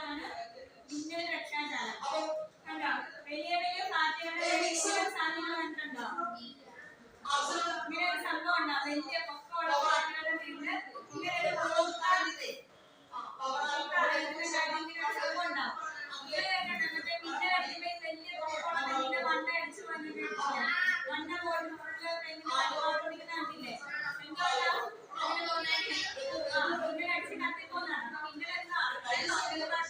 സാധനമാണ് മിന്നൽ രക്ഷാജാലം. കണ്ടോ? വലിയ വലിയ കാറ്റുകളുടെ സാധനങ്ങൾ കണ്ടിട്ടുണ്ടോ? ഇങ്ങനെ ഒരു സംഭവം ഉണ്ടാവും. വലിയ പൊക്കമുള്ള കാറ്റുകളുടെ വീട്ടില് ഇങ്ങനെ ഒരു സംഭവം ഉണ്ടാവും. ഇങ്ങനെ മറ്റേ മിന്നൽ അടിക്കുമ്പോൾ വലിയ പൊക്കമുള്ള വലിയ മണ്ണ അടിച്ചു വന്നിട്ട് മണ്ണ പോയിട്ട് ഫുള്ള് തെങ്ങിന് ഓടിക്കുന്ന കണ്ടില്ലേ? എന്തുകൊണ്ടാ മിന്നൽ അടിച്ച് കത്തിപ്പോന്നാണ്. മിന്നൽ എന്ന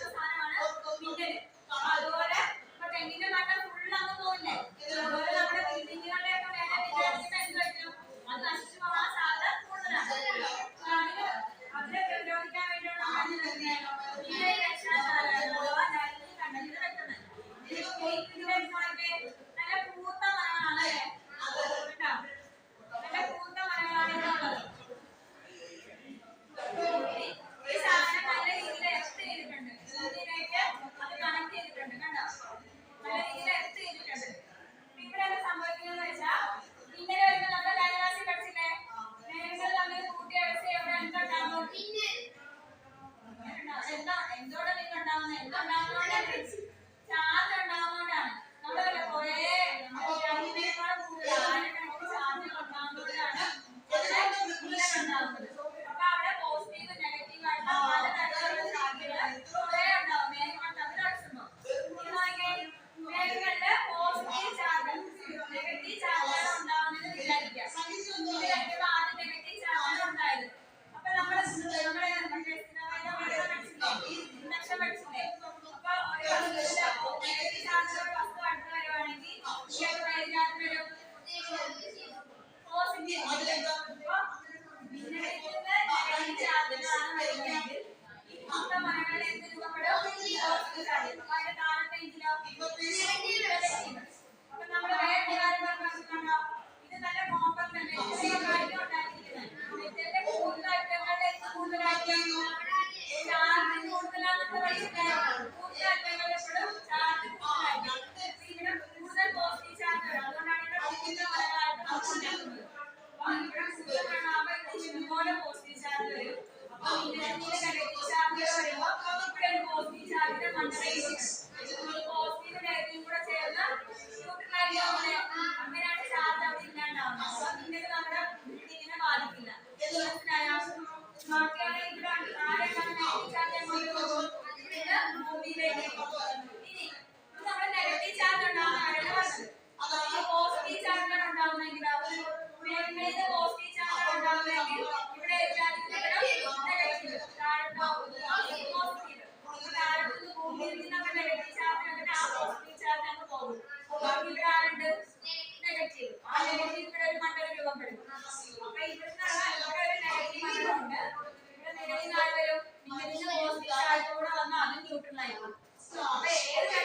സാധനമാണ് മിന്നൽ. അതുപോലെ ഇപ്പൊ തെങ്ങിന്റെ മണ്ണ ഫുള്ള് അങ്ങ് പോയില്ലേ? അതുപോലെ നമ്മുടെ ബിൽഡിങ്ങുകളുടെ ഒക്കെ മേലെ വിചാരിച്ചിട്ട് എന്ത് പറ്റും? അത് നശിച്ചു പോകാൻ സാധ്യത കൂടുതലാണ്. അതിനെ പ്രതിരോധിക്കാൻ വേണ്ടിയുള്ള മിന്നൽ രക്ഷാജാലങ്ങൾ അഥവാ ലൈറ്റിംഗ് കണ്ടന്റ് വെക്കുന്നത്. നല്ല പൂത്ത മരങ്ങളാണ് അല്ലേ? കേട്ടോ? നല്ല പൂത്ത മരങ്ങളാണ് ഇതുള്ളത്. ഈ സാധനം നല്ല രീതിയിൽ എർത്ത് ചെയ്തിട്ടുണ്ട്. ഇതിലേക്ക് അത് കണക്ട് ചെയ്തിട്ടുണ്ട്. കണ്ടോ? നല്ല രീതിയിൽ എർത്ത് ചെയ്തിട്ടുണ്ട്. ഇവിടെ എന്താ സംഭവിക്കുന്നത് വെച്ചാൽ ഇങ്ങനെ വരുമ്പോൾ നമ്മുടെ കടലാസിൽ പഠിച്ചില്ലേ? മേഘങ്ങൾ തമ്മിൽ കൂട്ടിയ വ്യവസ്ഥ എവിടെ എന്തുണ്ടാകും? എന്തോടെ നിന്നുണ്ടാവുന്നത്? എന്തുണ്ടാകുന്നതുകൊണ്ടാണ്? ചാർജ് ഉണ്ടാകുന്നതുകൊണ്ടാണ്. നമ്മളല്ലേ കുറേ രണ്ടിനേക്കാളും കൂടുതൽ ആയിരക്കണക്കിന് ചാർജുകൾ ഉണ്ടാകുന്നതുകൊണ്ടാണ് ഉണ്ടാകുന്നത്. അപ്പൊ അവിടെ പോസിറ്റീവ് നെഗറ്റീവ് ആയിട്ട് പലതരത്തിലുള്ള ചാർജുകൾ കുറേ ഉണ്ടാവും മേഘങ്ങൾ തമ്മിൽ അടിച്ചുമ്പോൾ. മേഘങ്ങളില് പോസിറ്റീവ് ചാർജ് നെഗറ്റീവ് ചാർജാണ് ഉണ്ടാവുന്നത് വിചാരിക്കാം. ആദ്യം നെഗറ്റീവ് ചാർജാണ് ഉണ്ടായത്. അപ്പൊ നമ്മള് ഇൻഡക്ഷൻ പഠിച്ചില്ലേ? അപ്പൊ നെഗറ്റീവ് ചാർജുള്ള വസ്തു അടുത്ത് വരുവാണെങ്കിൽ വരും പോസിറ്റീവ്. നെഗറ്റീവ് ചാർജുകളാണ് വരുന്നതെങ്കിൽ ഈ മൊത്ത മരങ്ങളിൽ എന്ത് രൂപപ്പെടും? Positive charge. അപ്പൊ അതിന്റെ താഴത്തെ ഇതിലോ നെഗറ്റീവ്. അപ്പൊ നമ്മൾ വേറെ കാര്യം പറഞ്ഞിട്ടുണ്ടോ? ഇത് നല്ല കോപ്പർ തന്നെ ഇത്രയും കാര്യം ഉണ്ടാക്കിയിരിക്കുന്നത്. മെറ്റലിന്റെ കൂടുതലായിട്ടങ്ങളുടെ എന്ത് കൂടുതലായിരിക്കും? ചാർജ് കൂടുതലാണെന്ന് പഠിച്ചിട്ടുണ്ടായിരുന്നു. കൂടുതലായിട്ടങ്ങളിൽ എപ്പോഴും ചാർജ് കൂടുതലായിരിക്കും. ഇവിടെ കൂടുതൽ പോസിറ്റീവ് ചാർജ് വരും. അതുകൊണ്ടാണ് ഇവിടെ കൂടുതൽ മരങ്ങളായിട്ട് ഉണ്ടാക്കുന്നത്. അപ്പൊ ഇവിടെ കൂടുതൽ മരങ്ങളാകുമ്പോൾ ഇതുപോലെ പോസിറ്റീവ് ചാർജ് വരും. അപ്പൊ ഇതിന്റെ നെഗറ്റീവ് ചാർജ് വരുമ്പോൾ ഇവിടെ ഒരു പോസിറ്റീവ് ചാർജിന്റെ മണ്ഡലം പോസിറ്റീവ് നെഗറ്റീവ് കൂടെ ചേർന്ന് ന്യൂട്രലായിരിക്കും. അങ്ങനെയാണ് ചാർജ് അവിടെ ഇല്ലാണ്ടാവുന്നത്. അപ്പൊ ഇതിന്റെ നമ്മുടെ ബിൽഡിങ്ങിനെ ബാധിക്കില്ല. മനസ്സിലായോ? ബാക്കിയാണ് ഇവിടെ ആരെയാണ് നെഗറ്റീവ് ചാർജ് എങ്ങോട്ട് പോകും? ഇവിടെ ഭൂമിയിലേക്ക്. ഇനി നമ്മുടെ നെഗറ്റീവ് ചാർജ് ഉണ്ടാവുന്ന ആരാണ് പറഞ്ഞത്? ഈ പോസിറ്റീവ് ചാർജാണ് ഉണ്ടാവുന്നതെങ്കിൽ മേഖലയിൽ പോസിറ്റീവ് ചാർജാണ് ഉണ്ടാവുന്നതെങ്കിൽ ഇവിടെ നെഗറ്റീവ് താഴത്തോ പോസിറ്റീവ്. താഴത്തുനിന്ന് ഭൂമിയിൽ നിന്നൊക്കെ നെഗറ്റീവ് ചാർജ് വന്നിട്ട് ആ പോസിറ്റീവ് ചാർജ് അങ്ങ് പോകും. ബാക്കി ഇവിടെ ആരുണ്ട്? നെഗറ്റീവ്. ആ നെഗറ്റീവ് ഇവിടെ ഒരു മണ്ഡലം രൂപപ്പെടും. അപ്പൊ ഇവിടുന്ന് ഇവിടെ ഒരു നെഗറ്റീവ് മണ്ഡലമുണ്ട്. ഇവിടെ നിലവിൽ ആര് വരും? മിന്നലിന്റെ പോസിറ്റീവ് ചാർജ് കൂടെ വന്നാൽ അതും ന്യൂട്രലായിരിക്കും. അപ്പൊ ഏത്